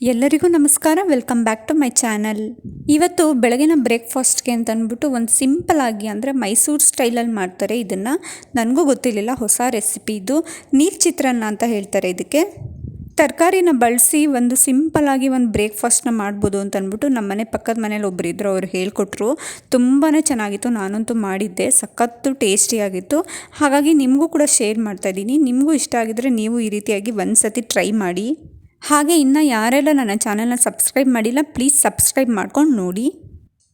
ಎಲ್ಲರಿಗೂ ನಮಸ್ಕಾರ. Welcome back to my channel. ಇವತ್ತು ಬೆಳಗಿನ ಬ್ರೇಕ್ಫಾಸ್ಟ್ಗೆ ಅಂತ ಅಂದ್ಬಿಟ್ಟು ಒಂದು ಸಿಂಪಲ್ ಆಗಿ ಅಂದರೆ ಮೈಸೂರು ಸ್ಟೈಲಲ್ಲಿ ಮಾಡ್ತಾರೆ. ಇದನ್ನು ನನಗೂ ಗೊತ್ತಿರಲಿಲ್ಲ, ಹೊಸ ರೆಸಿಪಿ ಇದು. ನೀರು ಚಿತ್ರಾನ್ನ ಅಂತ ಹೇಳ್ತಾರೆ ಇದಕ್ಕೆ. ತರಕಾರಿನ ಬಳಸಿ ಒಂದು ಸಿಂಪಲ್ಲಾಗಿ ಒಂದು ಬ್ರೇಕ್ಫಾಸ್ಟ್ನ ಮಾಡ್ಬೋದು ಅಂತ ಅಂದ್ಬಿಟ್ಟು ನಮ್ಮನೆ ಪಕ್ಕದ ಮನೇಲಿ ಒಬ್ಬರು ಇದ್ದರು, ಅವ್ರು ಹೇಳ್ಕೊಟ್ರು. ತುಂಬಾ ಚೆನ್ನಾಗಿತ್ತು, ನಾನಂತೂ ಮಾಡಿದ್ದೆ, ಸಖತ್ತು ಟೇಸ್ಟಿಯಾಗಿತ್ತು. ಹಾಗಾಗಿ ನಿಮಗೂ ಕೂಡ ಶೇರ್ ಮಾಡ್ತಾಯಿದ್ದೀನಿ. ನಿಮಗೂ ಇಷ್ಟ ಆಗಿದ್ರೆ ನೀವು ಈ ರೀತಿಯಾಗಿ ಒಂದು ಸತಿ ಟ್ರೈ ಮಾಡಿ. ಹಾಗೆ ಇನ್ನು ಯಾರೆಲ್ಲ ನನ್ನ ಚಾನಲ್ನ ಸಬ್ಸ್ಕ್ರೈಬ್ ಮಾಡಿಲ್ಲ, ಪ್ಲೀಸ್ ಸಬ್ಸ್ಕ್ರೈಬ್ ಮಾಡ್ಕೊಂಡು ನೋಡಿ.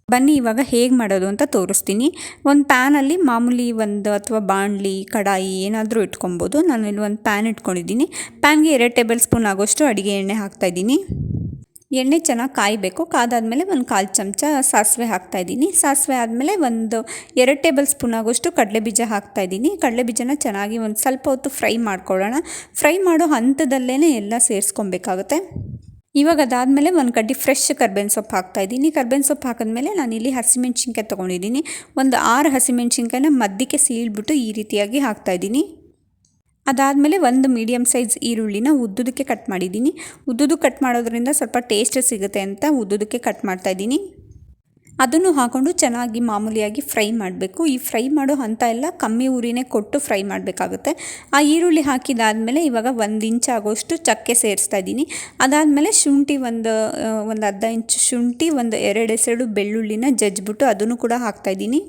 ಬನ್ನಿ ಇವಾಗ ಹೇಗೆ ಮಾಡೋದು ಅಂತ ತೋರಿಸ್ತೀನಿ. ಒಂದು ಪ್ಯಾನಲ್ಲಿ ಮಾಮೂಲಿ ಒಂದು ಅಥವಾ ಬಾಣಲಿ ಕಡಾಯಿ ಏನಾದರೂ ಇಟ್ಕೊಬೋದು. ನಾನು ಇಲ್ಲಿ ಒಂದು ಪ್ಯಾನ್ ಇಟ್ಕೊಂಡಿದ್ದೀನಿ. ಪ್ಯಾನ್ಗೆ 2 ಟೇಬಲ್ ಸ್ಪೂನ್ ಆಗೋಷ್ಟು ಅಡುಗೆ ಎಣ್ಣೆ ಹಾಕ್ತಾಯಿದ್ದೀನಿ. ಎಣ್ಣೆ ಚೆನ್ನಾಗಿ ಕಾಯಬೇಕು. ಕಾದಾದಮೇಲೆ ಒಂದು 1/4 ಚಮಚ ಸಾಸಿವೆ ಹಾಕ್ತಾಯಿದ್ದೀನಿ. ಸಾಸಿವೆ ಆದಮೇಲೆ ಒಂದು 2 ಟೇಬಲ್ ಸ್ಪೂನ್ ಆಗೋಷ್ಟು ಕಡಲೆಬೀಜ ಹಾಕ್ತಾಯಿದ್ದೀನಿ. ಕಡಲೆಬೀಜನ ಚೆನ್ನಾಗಿ ಒಂದು ಸ್ವಲ್ಪ ಹೊತ್ತು ಫ್ರೈ ಮಾಡ್ಕೊಳ್ಳೋಣ. ಫ್ರೈ ಮಾಡೋ ಹಂತದಲ್ಲೇ ಎಲ್ಲ ಸೇರಿಸ್ಕೊಬೇಕಾಗುತ್ತೆ. ಇವಾಗ ಅದಾದಮೇಲೆ ಒಂದು ಕಡ್ಡಿ ಫ್ರೆಶ್ ಕರ್ಬೇವಿನ ಸೊಪ್ಪು ಹಾಕ್ತಾಯಿದ್ದೀನಿ. ಕರ್ಬೇವಿನ ಸೊಪ್ಪು ಹಾಕಿದ್ಮೇಲೆ ನಾನು ಇಲ್ಲಿ ಹಸಿಮೆಣ್ಸಿನ್ಕಾಯಿ ತೊಗೊಂಡಿದ್ದೀನಿ. ಒಂದು 6 ಹಸಿಮೆಣ್ಸಿನ್ಕಾಯಿನ ಮಧ್ಯಕ್ಕೆ ಸೀಳ್ಬಿಟ್ಟು ಈ ರೀತಿಯಾಗಿ ಹಾಕ್ತಾಯಿದ್ದೀನಿ. ಅದಾದಮೇಲೆ ಒಂದು ಮೀಡಿಯಮ್ ಸೈಜ್ ಈರುಳ್ಳಿನ ಉದ್ದುದಕ್ಕೆ ಕಟ್ ಮಾಡಿದ್ದೀನಿ. ಉದ್ದುದು ಕಟ್ ಮಾಡೋದ್ರಿಂದ ಸ್ವಲ್ಪ ಟೇಸ್ಟ್ ಸಿಗುತ್ತೆ ಅಂತ ಉದ್ದುದಕ್ಕೆ ಕಟ್ ಮಾಡ್ತಾಯಿದ್ದೀನಿ. ಅದನ್ನು ಹಾಕ್ಕೊಂಡು ಚೆನ್ನಾಗಿ ಮಾಮೂಲಿಯಾಗಿ ಫ್ರೈ ಮಾಡಬೇಕು. ಈ ಫ್ರೈ ಮಾಡೋ ಹಂತ ಎಲ್ಲ ಕಮ್ಮಿ ಉರಿನೇ ಕೊಟ್ಟು ಫ್ರೈ ಮಾಡಬೇಕಾಗುತ್ತೆ. ಆ ಈರುಳ್ಳಿ ಹಾಕಿದಾದಮೇಲೆ ಇವಾಗ 1 ಇಂಚ್ ಆಗೋಷ್ಟು ಚಕ್ಕೆ ಸೇರಿಸ್ತಾ ಇದ್ದೀನಿ. ಅದಾದಮೇಲೆ ಶುಂಠಿ ಒಂದು ಅರ್ಧ ಇಂಚು ಶುಂಠಿ, ಒಂದು 2 ಎಸಳು ಬೆಳ್ಳುಳ್ಳಿನ ಜಜ್ಜಿಬಿಟ್ಟು ಅದನ್ನು ಕೂಡ ಹಾಕ್ತಾಯಿದ್ದೀನಿ.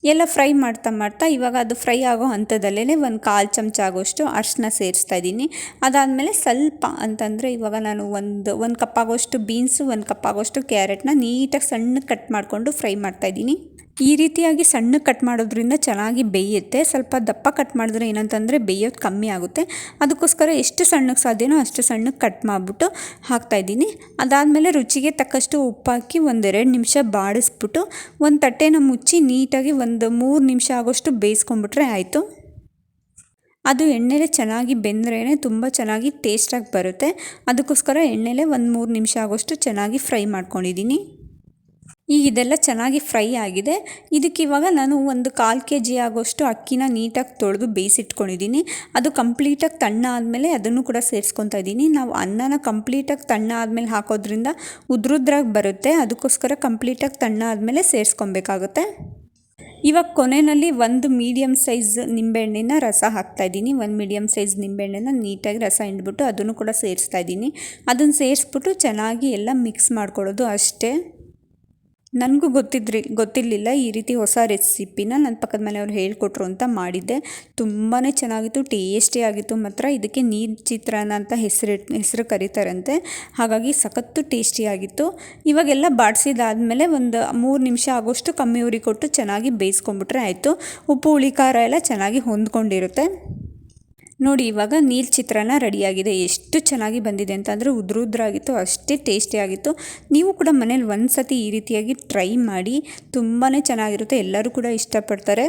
ಎಲ್ಲ ಫ್ರೈ ಮಾಡ್ತಾ ಇವಾಗ ಅದು ಫ್ರೈ ಆಗೋ ಹಂತದಲ್ಲೇ ಒಂದು 1/4 ಚಮಚ ಆಗೋಷ್ಟು ಅರಿಶಿನ ಸೇರಿಸ್ತಾ ಇದ್ದೀನಿ. ಅದಾದಮೇಲೆ ಸ್ವಲ್ಪ ಅಂತಂದರೆ ಇವಾಗ ನಾನು ಒಂದು ಕಪ್ ಆಗೋಷ್ಟು ಬೀನ್ಸು, 1 ಕಪ್ ಆಗೋಷ್ಟು ಕ್ಯಾರೆಟ್ನ ನೀಟಾಗಿ ಸಣ್ಣಗೆ ಕಟ್ ಮಾಡಿಕೊಂಡು ಫ್ರೈ ಮಾಡ್ತಾಯಿದ್ದೀನಿ. ಈ ರೀತಿಯಾಗಿ ಸಣ್ಣಗೆ ಕಟ್ ಮಾಡೋದ್ರಿಂದ ಚೆನ್ನಾಗಿ ಬೇಯುತ್ತೆ. ಸ್ವಲ್ಪ ದಪ್ಪ ಕಟ್ ಮಾಡಿದ್ರೆ ಏನಂತಂದರೆ ಬೇಯೋದು ಕಮ್ಮಿ ಆಗುತ್ತೆ. ಅದಕ್ಕೋಸ್ಕರ ಎಷ್ಟು ಸಣ್ಣಗೆ ಸಾಧ್ಯನೋ ಅಷ್ಟು ಸಣ್ಣಗೆ ಕಟ್ ಮಾಡಿಬಿಟ್ಟು ಹಾಕ್ತಾಯಿದ್ದೀನಿ. ಅದಾದಮೇಲೆ ರುಚಿಗೆ ತಕ್ಕಷ್ಟು ಉಪ್ಪು ಹಾಕಿ 1-2 ನಿಮಿಷ ಬಾಡಿಸ್ಬಿಟ್ಟು ಒಂದು ತಟ್ಟೆನ ಮುಚ್ಚಿ ನೀಟಾಗಿ ಒಂದು 3 ನಿಮಿಷ ಆಗೋಷ್ಟು ಬೇಯಿಸ್ಕೊಂಡ್ಬಿಟ್ರೆ ಆಯಿತು. ಅದು ಎಣ್ಣೆಲೇ ಚೆನ್ನಾಗಿ ಬೆಂದ್ರೇ ತುಂಬ ಚೆನ್ನಾಗಿ ಟೇಸ್ಟಾಗಿ ಬರುತ್ತೆ. ಅದಕ್ಕೋಸ್ಕರ ಎಣ್ಣೆಲೇ ಒಂದು 3 ನಿಮಿಷ ಆಗೋಷ್ಟು ಚೆನ್ನಾಗಿ ಫ್ರೈ ಮಾಡ್ಕೊಂಡಿದ್ದೀನಿ. ಈಗ ಇದೆಲ್ಲ ಚೆನ್ನಾಗಿ ಫ್ರೈ ಆಗಿದೆ. ಇದಕ್ಕೆ ಇವಾಗ ನಾನು ಒಂದು 1/4 kg ಆಗೋಷ್ಟು ಅಕ್ಕಿನ ನೀಟಾಗಿ ತೊಳೆದು ಬೇಯಿಸಿಟ್ಕೊಂಡಿದ್ದೀನಿ. ಅದು ಕಂಪ್ಲೀಟಾಗಿ ತಣ್ಣ ಆದಮೇಲೆ ಅದನ್ನು ಕೂಡ ಸೇರಿಸ್ಕೊತಾ ಇದ್ದೀನಿ. ನಾವು ಅನ್ನನ ಕಂಪ್ಲೀಟಾಗಿ ತಣ್ಣ ಆದಮೇಲೆ ಹಾಕೋದ್ರಿಂದ ಉದ್ರುದ್ರಾಗಿ ಬರುತ್ತೆ. ಅದಕ್ಕೋಸ್ಕರ ಕಂಪ್ಲೀಟಾಗಿ ತಣ್ಣ ಆದಮೇಲೆ ಸೇರಿಸ್ಕೊಬೇಕಾಗುತ್ತೆ. ಇವಾಗ ಕೊನೆಯಲ್ಲಿ ಒಂದು ಮೀಡಿಯಮ್ ಸೈಜ್ ನಿಂಬೆಹಣ್ಣಿನ ರಸ ಹಾಕ್ತಾಯಿದ್ದೀನಿ. ಒಂದು ಮೀಡಿಯಮ್ ಸೈಜ್ ನಿಂಬೆಹಣ್ಣನ್ನು ನೀಟಾಗಿ ರಸ ಹಿಂಡ್ಬಿಟ್ಟು ಅದನ್ನು ಕೂಡ ಸೇರಿಸ್ತಾ ಇದ್ದೀನಿ. ಅದನ್ನು ಸೇರಿಸ್ಬಿಟ್ಟು ಚೆನ್ನಾಗಿ ಎಲ್ಲ ಮಿಕ್ಸ್ ಮಾಡ್ಕೊಳ್ಳೋದು ಅಷ್ಟೇ. ನನಗೂ ಗೊತ್ತಿರಲಿಲ್ಲ ಈ ರೀತಿ ಹೊಸ ರೆಸಿಪಿನ ನನ್ನ ಪಕ್ಕದ ಮನೆಯವ್ರು ಹೇಳ್ಕೊಟ್ರು ಅಂತ ಮಾಡಿದ್ದೆ. ತುಂಬಾ ಚೆನ್ನಾಗಿತ್ತು, ಟೇಸ್ಟಿಯಾಗಿತ್ತು. ಮಾತ್ರ ಇದಕ್ಕೆ ನೀರು ಚಿತ್ರಾನ್ನ ಅಂತ ಹೆಸರು ಕರೀತಾರಂತೆ. ಹಾಗಾಗಿ ಸಖತ್ತು ಟೇಸ್ಟಿಯಾಗಿತ್ತು. ಇವಾಗೆಲ್ಲ ಬಾಡಿಸಿದಾದ್ಮೇಲೆ ಒಂದು 3 ನಿಮಿಷ ಆಗೋಷ್ಟು ಕಮ್ಮಿ ಉರಿ ಕೊಟ್ಟು ಚೆನ್ನಾಗಿ ಬೇಯಿಸ್ಕೊಂಡ್ಬಿಟ್ರೆ ಆಯಿತು. ಉಪ್ಪು ಹುಳಿ ಖಾರ ಎಲ್ಲ ಚೆನ್ನಾಗಿ ಹೊಂದ್ಕೊಂಡಿರುತ್ತೆ. ನೋಡಿ ಇವಾಗ ನೀರು ಚಿತ್ರಾನ್ನ ರೆಡಿಯಾಗಿದೆ. ಎಷ್ಟು ಚೆನ್ನಾಗಿ ಬಂದಿದೆ ಅಂತಂದರೆ ಉದ್ರುದ್ರಾಗಿತ್ತು, ಅಷ್ಟೇ ಟೇಸ್ಟಿಯಾಗಿತ್ತು. ನೀವು ಕೂಡ ಮನೇಲಿ ಒಂದು ಸತಿ ಈ ರೀತಿಯಾಗಿ ಟ್ರೈ ಮಾಡಿ, ತುಂಬಾ ಚೆನ್ನಾಗಿರುತ್ತೆ. ಎಲ್ಲರೂ ಕೂಡ ಇಷ್ಟಪಡ್ತಾರೆ.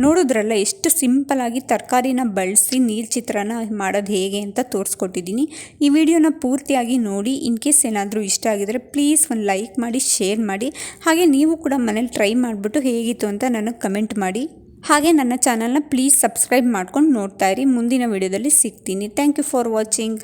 ನೋಡಿದ್ರಲ್ಲ ಎಷ್ಟು ಸಿಂಪಲ್ಲಾಗಿ ತರಕಾರಿನ ಬಳಸಿ ನೀರು ಚಿತ್ರಾನ್ನ ಮಾಡೋದು ಹೇಗೆ ಅಂತ ತೋರಿಸ್ಕೊಟ್ಟಿದ್ದೀನಿ. ಈ ವಿಡಿಯೋನ ಪೂರ್ತಿಯಾಗಿ ನೋಡಿ. ಇನ್ ಕೇಸ್ ಏನಾದರೂ ಇಷ್ಟ ಆಗಿದರೆ ಪ್ಲೀಸ್ ಒಂದು ಲೈಕ್ ಮಾಡಿ, ಶೇರ್ ಮಾಡಿ. ಹಾಗೆ ನೀವು ಕೂಡ ಮನೇಲಿ ಟ್ರೈ ಮಾಡಿಬಿಟ್ಟು ಹೇಗಿತ್ತು ಅಂತ ನನಗೆ ಕಮೆಂಟ್ ಮಾಡಿ. ಹಾಗೆ ನನ್ನ ಚಾನಲ್ನ ಪ್ಲೀಸ್ ಸಬ್ಸ್ಕ್ರೈಬ್ ಮಾಡ್ಕೊಂಡು ನೋಡ್ತಾ ಇರಿ. ಮುಂದಿನ ವಿಡಿಯೋದಲ್ಲಿ ಸಿಗ್ತೀನಿ. Thank you for watching.